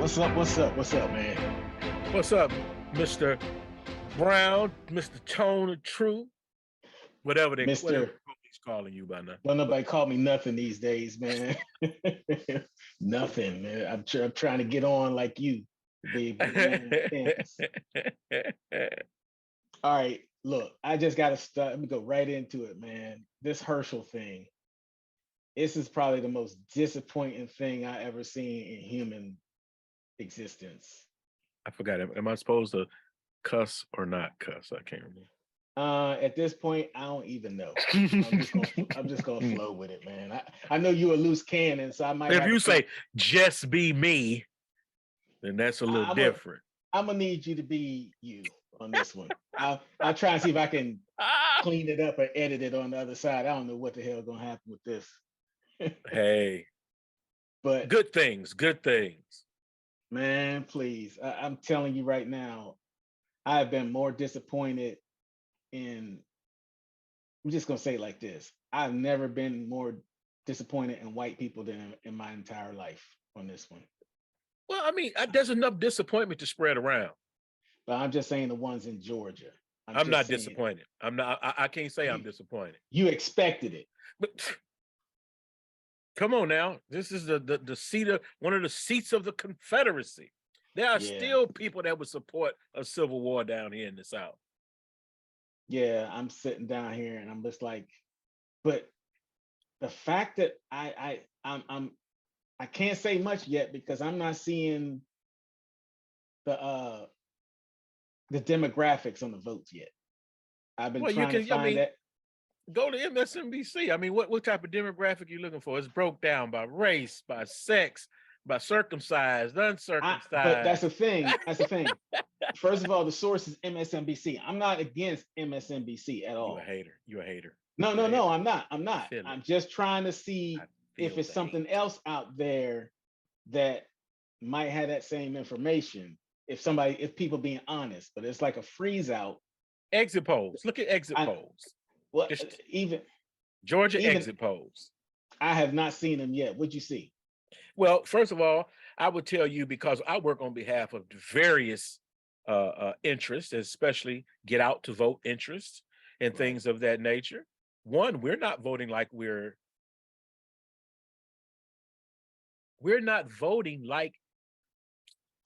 What's up? What's up? What's up, man? What's up, Mr. Brown, Mr. Tone of True, whatever Mister, he's calling you by now. don't nobody call me nothing these days, man. Nothing, man. I'm trying to get on like you, baby man on campus. All right, look, I just got to start. Let me go right into it, man. This Herschel thing. This is probably the most disappointing thing I ever seen in human existence. I forgot. Am I supposed to cuss or not cuss? I can't At this point, I don't even know. remember. I'm just gonna flow with it, man. I know you a loose cannon, so I might If have to you come. say just be me, then that's a little I'm a different. I'm gonna need you to be you on this one. I'll try and see if I can clean it up or edit it on the other side. I don't know what the hell gonna happen with this. Hey, But good things, good things. man, please, I'm telling you right now, I have been more disappointed in. I'm just gonna say it like this: I've never been more disappointed in white people than in my entire life on this one. Well, I mean, there's enough disappointment to spread around. But I'm just saying the ones in Georgia. I'm I'm just not saying disappointed. I'm not. I can't say I'm you disappointed. you expected it. But come on now. This is the seat of one of the seats of the Confederacy. There are Yeah, still people that would support a civil war down here in the South. yeah. I'm sitting down here and I'm just like, but the fact that I can't say much yet because I'm not seeing the uh the demographics on the votes yet. I've been Well, you trying to can, I find mean, that. go to MSNBC. I mean, what type of demographic you looking for? It's broke down by race, by sex, by circumcised, But that's uncircumcised. the thing. That's the thing. First of all, the source is MSNBC. I'm not against MSNBC at You a all. hater. You a hater. No, You a no, no, hater. I'm not. I'm I not. feel it. I'm just trying to I see if feel it's the something hate. else out there that might have that same information. If people being honest, but it's like a freeze out. Exit polls. Look at exit I polls. Well, Just even Georgia even exit polls. I have not seen them yet. What'd you see? Well, first of all, I would tell you because I work on behalf of various interests, especially get out to vote interests and Right. things of that nature. One, we're not voting we're not voting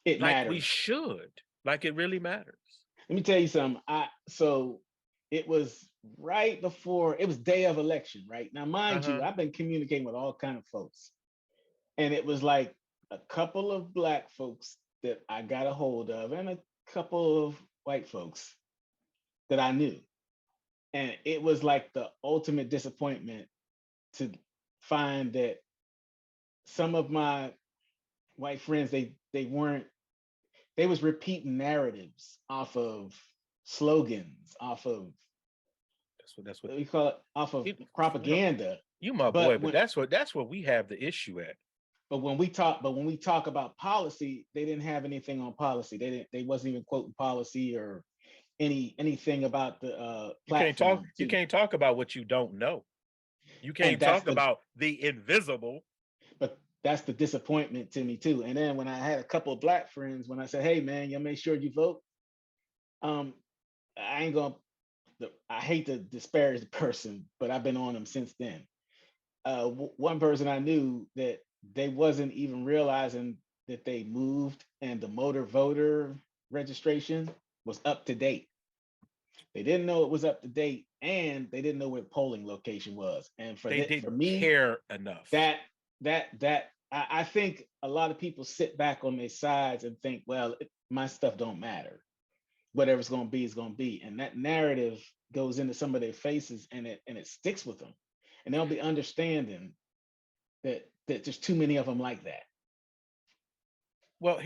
It like we matters. should, like it really matters. Let me tell you something. It was right before it was day of election, right? Now, mind you, Uh-huh. I've been communicating with all kind of folks, and it was like a couple of black folks that I got a hold of, and a couple of white folks that I knew, and it was like the ultimate disappointment to find that some of my white friends they weren't they was repeating narratives off of slogans, off of That's what what we call it, off of you, you know, propaganda. you my boy, But but when that's what we have the issue at. when we talk about policy, they didn't have anything on policy. They wasn't even quoting policy or anything about the platform You too. can't talk about what you don't know. You And can't talk about the invisible. that's the disappointment to me too. And then when I had a couple of black friends, when I said, "Hey man, you make sure you vote," um, I ain't gonna. I hate to disparage the person, but I've been on them since then. One person I knew that they wasn't even realizing that they moved and the motor voter registration was up to date. They didn't know it was up to date, and they didn't know where the polling location was. And They for didn't me, care enough. I think a lot of people sit back on their sides and think, well, my stuff don't matter. Whatever's going to be is going to be, and that narrative goes into some of their faces, and it sticks with them, and they'll be understanding that there's too many of them like that. Well,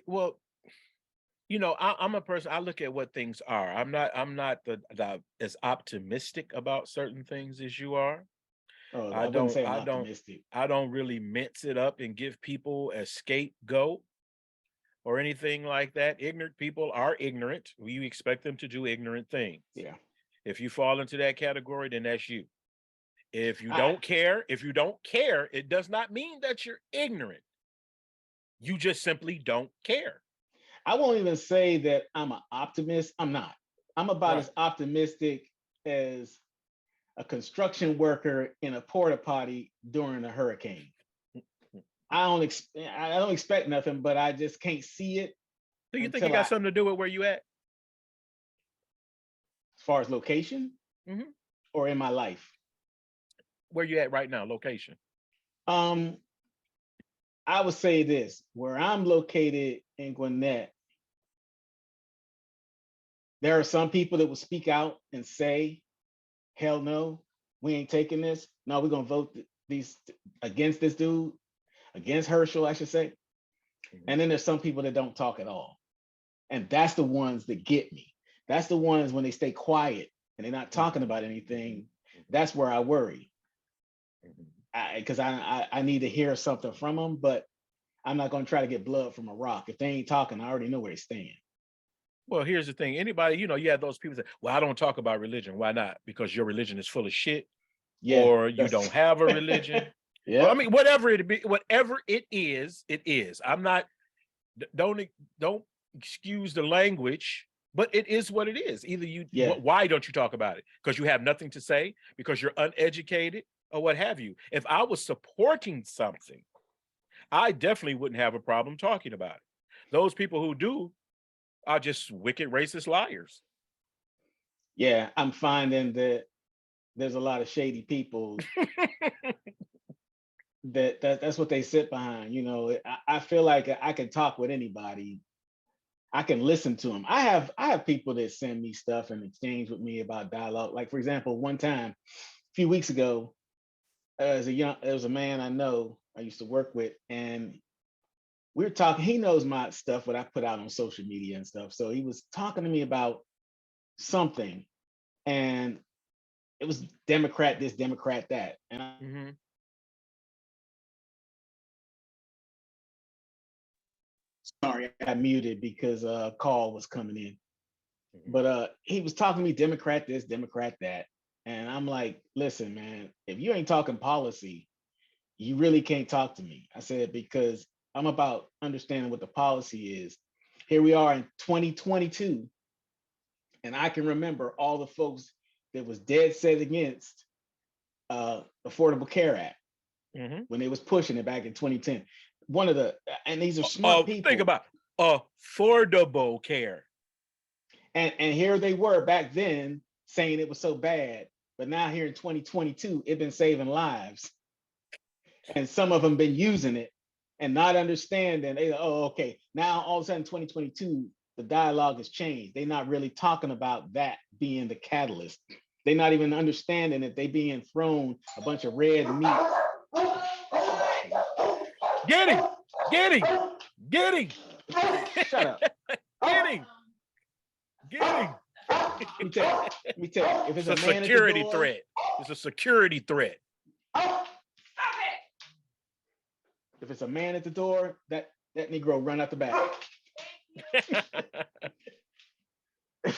well, I'm a person. I look at what things are. I'm not the as optimistic about certain things as you are. Oh, I I wouldn't don't. say I'm I don't. optimistic. I don't really mince it up and give people a scapegoat or anything like that. Ignorant people are ignorant. You expect them to do ignorant things. Yeah, If you fall into that category, then that's you. I If you don't care, it does not mean that you're ignorant. You just simply don't care. I won't even say that I'm an optimist. I'm not. I'm about Right. as optimistic as a construction worker in a porta potty during a hurricane. I don't expect nothing, but I just can't see it Do you think it until got I, something to do with where you at? as far as location Hmm. or in my life. Where you at right now, location? Um, I would say this: where I'm located in Gwinnett, there are some people that will speak out and say, "Hell no, we ain't taking this. No, we're gonna vote these against this dude, against Herschel, I should say." Mhm. And then there's some people that don't talk at all, and that's the ones that get me. That's the ones when they stay quiet and they're not talking Mhm. about anything. Mhm. That's where I worry, Mhm. because I need to hear something from them, but I'm not gonna try to get blood from a rock. If they ain't talking, I already know where they stand. Well, here's the thing. Anybody, you have those people say, well, I don't talk about religion. Why not? Because your religion is full of shit, Yeah, or you that's don't have a religion. Or I yep, mean, whatever it is, it is. I'm not don't excuse the language, but it is what it is. Either yeah, why don't you talk about it? Because you have nothing to say, because you're uneducated, or what have you. If I was supporting something, I definitely wouldn't have a problem talking about it. Those people who do are just wicked racist liars. yeah. I'm finding that there's a lot of shady people that's what they sit behind. I feel like I can talk with anybody. I can listen to them. I have people that send me stuff and exchange with me about dialogue. Like for example, one time a few weeks ago, there was a man I know I used to work with, and we were talking. He knows my stuff, what I put out on social media and stuff. So he was talking to me about something, and it was Democrat this, Democrat that, and Mhm. sorry, I got muted because a call was coming in. Mhm. But he was talking to me, Democrat this, Democrat that. And I'm like, listen, man, if you ain't talking policy, you really can't talk to me. I said, because I'm about understanding what the policy is. Here we are in 2022, and I can remember all the folks that was dead set against Affordable Care Act Mhm. when they was pushing it back in 2010. One of the, and these are smart Think people. about affordable care. And here they were back then saying it was so bad, but now here in 2022, it's been saving lives, and some of them been using it and not understanding. They oh okay, now all of a sudden 2022, the dialogue has changed. They're not really talking about that being the catalyst. They're not even understanding that they being thrown a bunch of red meat. Get him! Get him! Get him! Shut up. Get him! Get him! Let me tell you, if it's It's a a man at the security door, threat. It's a security threat. if it's a man at the door, that Negro run out the back. I'm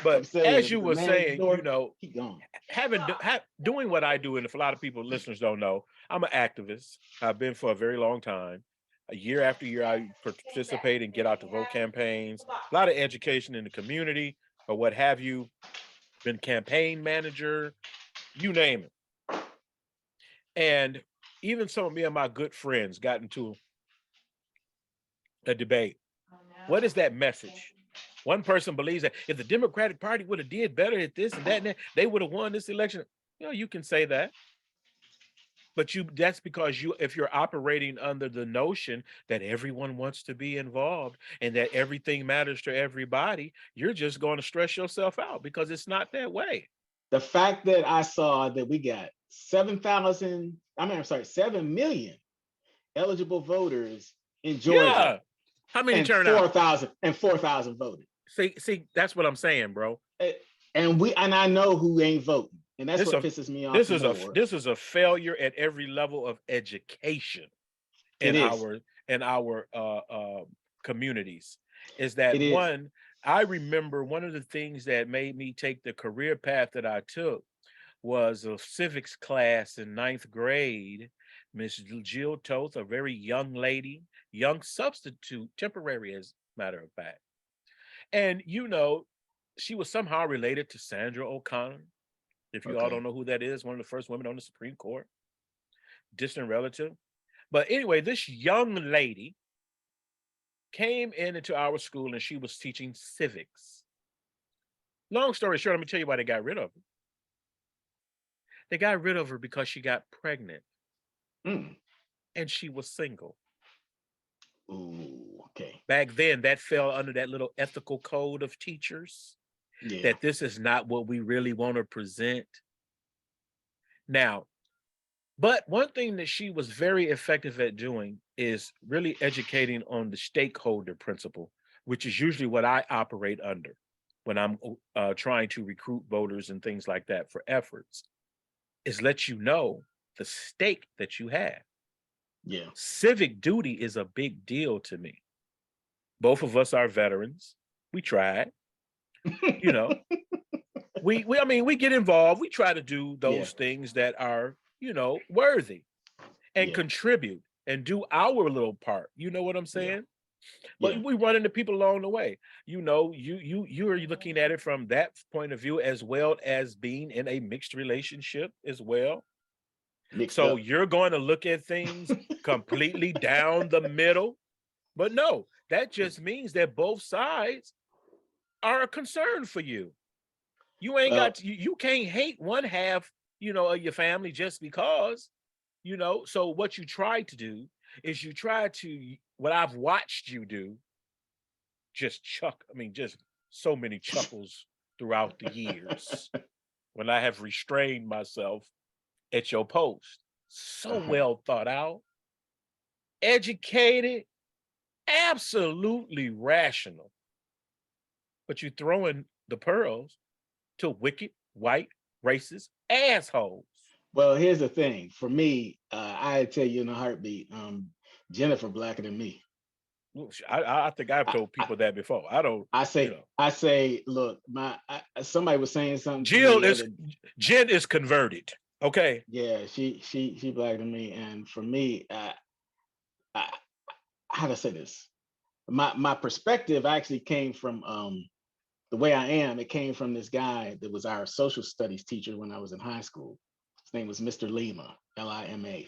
But saying, as if you it's a were man at the saying, door, keep going. doing what I do, and if a lot of people listeners don't know, I'm an activist. I've been for a very long time. Year after year, I participate and get out to vote campaigns. A lot of education in the community, or what have you. Been campaign manager, you name it. And even some of me and my good friends got into a debate. What is that message? One person believes that if the Democratic Party would have did better at this and that, they would have won this election. You can say that, but that's because if you're operating under the notion that everyone wants to be involved and that everything matters to everybody, you're just going to stress yourself out because it's not that way. The fact that I saw that we got 7,000, I'm sorry, 7 million eligible voters in Georgia, Yeah. How many and turn out? 4,000 voted. See, that's what I'm saying, bro. Eh, And I know who ain't voting, and that's This what a pisses me off this the is a more. this is a failure at every level of education It in is. our communities. Is that It is. one? I remember one of the things that made me take the career path that I took was a civics class in ninth grade. Miss Jill Toth, a very young lady, young substitute, temporary as a matter of fact. And you know, she was somehow related to Sandra O'Connor. If you all Okay. don't know who that is, one of the first women on the Supreme Court, distant relative. But anyway, this young lady came into our school and she was teaching civics. Long story short, let me tell you why they got rid of her. They got rid of her because she got pregnant Mm. and she was single. Ooh, okay. Back then, that fell under that little ethical code of teachers Yeah. that this is not what we really want to present. Now, but one thing that she was very effective at doing is really educating on the stakeholder principle, which is usually what I operate under when I'm trying to recruit voters and things like that for efforts, is let you know the stake that you have. Yeah. Civic duty is a big deal to me. Both of us are veterans. We tried, you know, I mean, we get involved. We try to do Yeah. those things that are, worthy and Yeah. contribute and do our little part. You know what I'm Yeah. saying? Yeah. But we run into people along the way. You are looking at it from that point of view, as well as being in a mixed relationship as well. Mixed So up. you're going to look at things completely down the middle. But no, that just means that both sides are a concern for you. You ain't Well, got to, you can't hate one half, of your family just because, So what you try to do is you try to, what I've watched you do, just just so many chuckles throughout the years when I have restrained myself at your post. So uh-huh. well thought out, educated, absolutely rational. But you throwing the pearls to wicked, white, racist assholes. Well, here's the thing. For me, I tell you in a heartbeat, Jennifer blacker than me. I think I've I, told I, people that before. I don't, I say, look, somebody was saying something to me Jill the is other. Jen is converted. Okay. Yeah, she blacker than me, and for me, I, how to say this? My perspective actually came from the way I am. It came from this guy that was our social studies teacher when I was in high school. His name was Mr. Lima, Lima.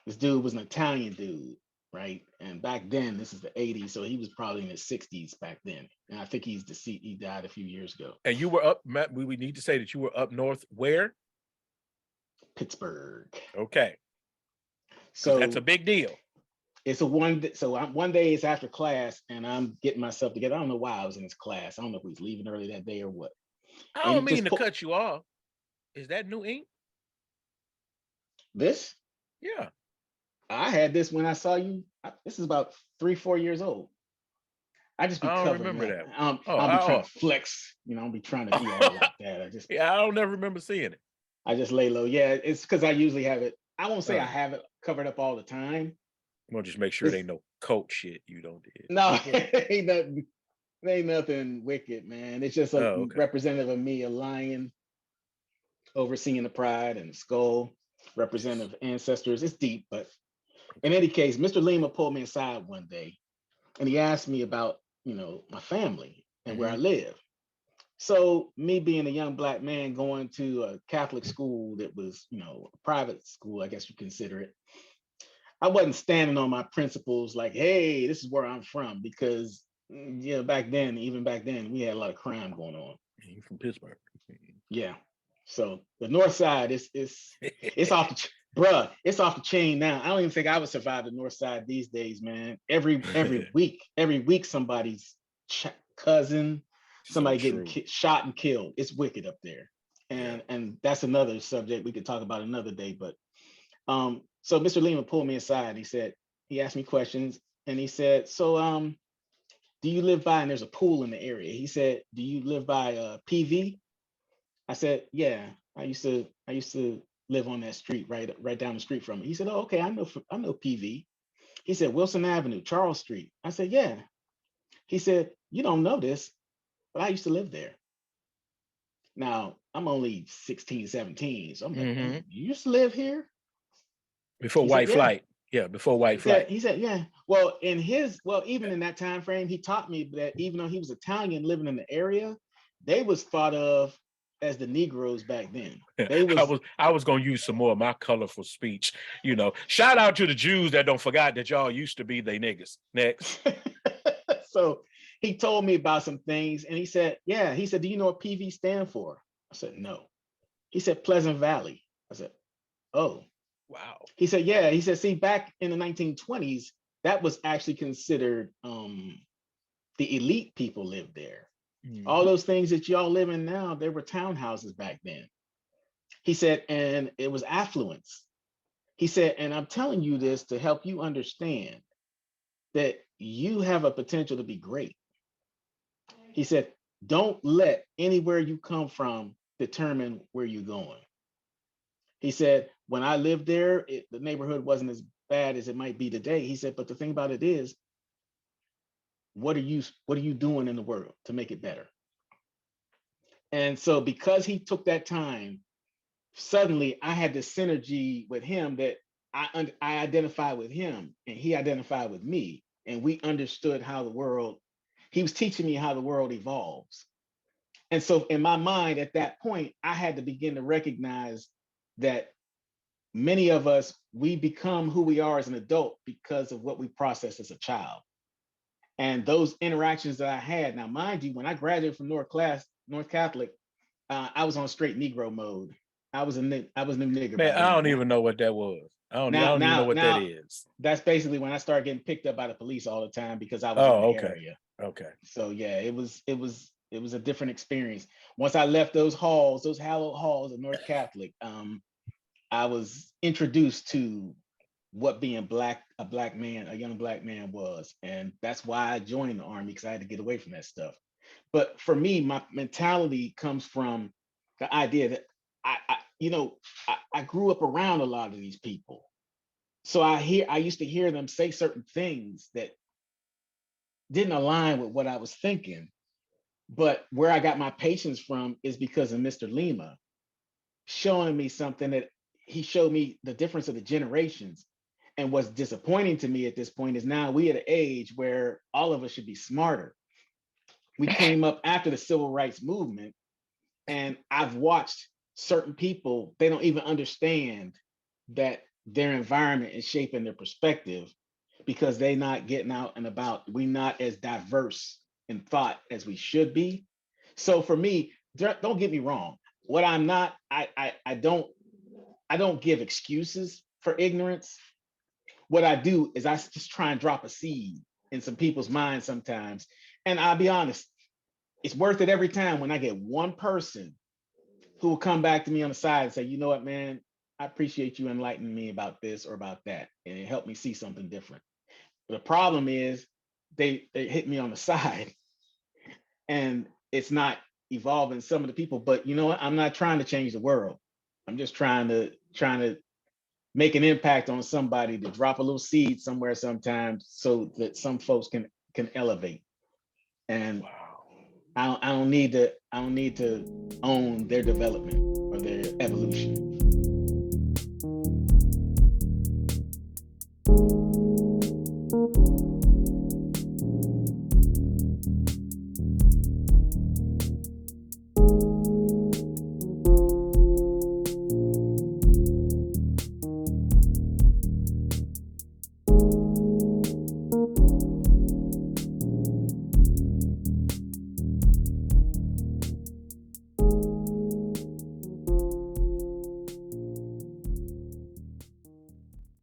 This dude was an Italian dude, right? And back then, this is the 80s, so he was probably in his 60s back then. And I think he's deceased. He died a few years ago. And you were up, Matt, we need to say that you were up north where? Pittsburgh. Okay. Because that's a So big deal. it's a one day it's after class and I'm getting myself together. I don't know why I was in his class. I don't know if he was leaving early that day or what. I And don't he mean just to put cut you off. Is that new ink? this. Yeah. I had this when I saw you. This is about 3-4 years old. I just be I don't covering remember up. that. I'll be trying to flex, I'll be trying to be all like that. Yeah, I don't never remember seeing it. I just lay low. Yeah, it's because I usually have it. I won't say I Uh, have it covered up all the time. We'll just make sure it It's ain't no cult shit you don't did. no, ain't nothing wicked, man. It's just a Oh, okay. representative of me, a lion overseeing the pride and the skull, representative ancestors. It's deep, but in any case, Mr. Lima pulled me aside one day and he asked me about, my family and where I live. So me being a young black man going to a Catholic school that was, a private school, I guess you consider it. I wasn't standing on my principles like, hey, this is where I'm from, because even back then, we had a lot of crime going on. You from Pittsburgh. Yeah. So the north side it's off it's off the chain now. I don't even think I would survive the north side these days, man. Every week somebody's cousin, So somebody getting true. shot and killed. It's wicked up there. Yeah. And that's another subject we could talk about another day. But so Mr. Lima pulled me aside. He asked me questions and he said, so do you live by, and there's a pool in the area. He said, do you live by PV? I said, yeah, I used to live on that street right down the street from me. He said, oh, okay, I know PV. He said, Wilson Avenue, Charles Street. I said, yeah. He said, you don't know this, but I used to live there. Now, I'm only 16, 17. So I'm like, you used to live here? Before He said, white yeah. flight. Yeah, before white flight. He said, yeah. Well, even in that time frame, he taught me that even though he was Italian living in the area, they was thought of as the Negroes back then. They was I was gonna use some more of my colorful speech. Shout out to the Jews that don't forgot that y'all used to be they niggas. Next. So he told me about some things, and he said, yeah. He said, do you know what PV stand for? I said, no. He said, Pleasant Valley. I said, oh. Wow. He said, yeah. He said, see, back in the 1920s, that was actually considered the elite people lived there. Mm-hmm. All those things that y'all live in now, they were townhouses back then. He said, and it was affluence. He said, and I'm telling you this to help you understand that you have a potential to be great. He said, don't let anywhere you come from determine where you're going. He said, when I lived there, the neighborhood wasn't as bad as it might be today. He said, but the thing about it is, what are you doing in the world to make it better? And so because he took that time, suddenly I had this synergy with him that I identified with him and he identified with me. And we understood how he was teaching me how the world evolves. And so in my mind at that point, I had to begin to recognize that many of us, we become who we are as an adult because of what we processed as a child. And those interactions that I had, now mind you, when I graduated from North Catholic, I was on straight Negro mode. I was a new nigger. Man, I don't even know what that was. I don't even know what that is. That's basically when I started getting picked up by the police all the time because I was in the area. Okay. So yeah, it was a different experience. Once I left those hallowed halls of North Catholic, I was introduced to what being a young black man was. And that's why I joined the Army, because I had to get away from that stuff. But for me, my mentality comes from the idea that I grew up around a lot of these people. So I used to hear them say certain things that didn't align with what I was thinking. But where I got my patience from is because of Mr. Lima showing me something that he showed me the difference of the generations. And what's disappointing to me at this point is now we at an age where all of us should be smarter. We came up after the civil rights movement, and I've watched certain people, they don't even understand that their environment is shaping their perspective because they're not getting out and about. We're not as diverse in thought as we should be. So for me, don't get me wrong. What I'm not, I don't give excuses for ignorance. What I do is I just try and drop a seed in some people's minds sometimes. And I'll be honest, it's worth it every time when I get one person who will come back to me on the side and say, you know what, man, I appreciate you enlightening me about this or about that. And it helped me see something different. But the problem is they hit me on the side and it's not evolving some of the people. But you know what? I'm not trying to change the world. I'm just trying to make an impact on somebody, to drop a little seed somewhere sometimes so that some folks can elevate. And I don't need to own their development or their evolution.